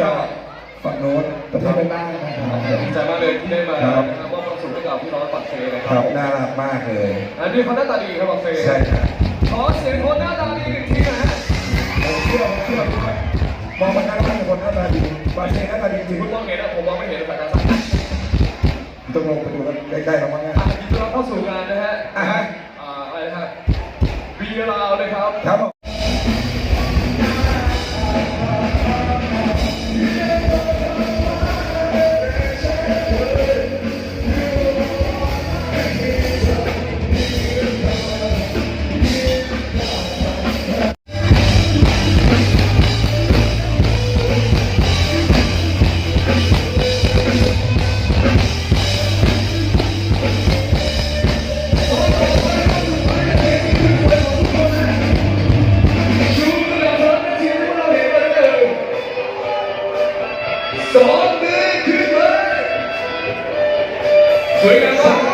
จะฝั่งโน้นประเทศใต้นะครับดีใจมากเลยที่ได้มานะครับมอบความสุขให้กับพี่น้องปักเซนะครับน่ารักมากเลยอันนี้เขาหน้าตาดีครับปักเซใช่ครับขอเสียงคนหน้าตาดีอีกทีนะฮะผมเชื่อมองมันหน้าตาคนหน้าตาดีบาเซ่หน้าตาดีจริงคุณมองเห็นนะผมมองไม่เห็นแต่การสั่งต้องลงไปดูกันใกล้ๆเราบ้างนะยินดีต้อนรับเข้าสู่งานนะฮะอะไรนะฮะบีลาวเลยครับครับสองมือขึ้นเลยสวยงามมาก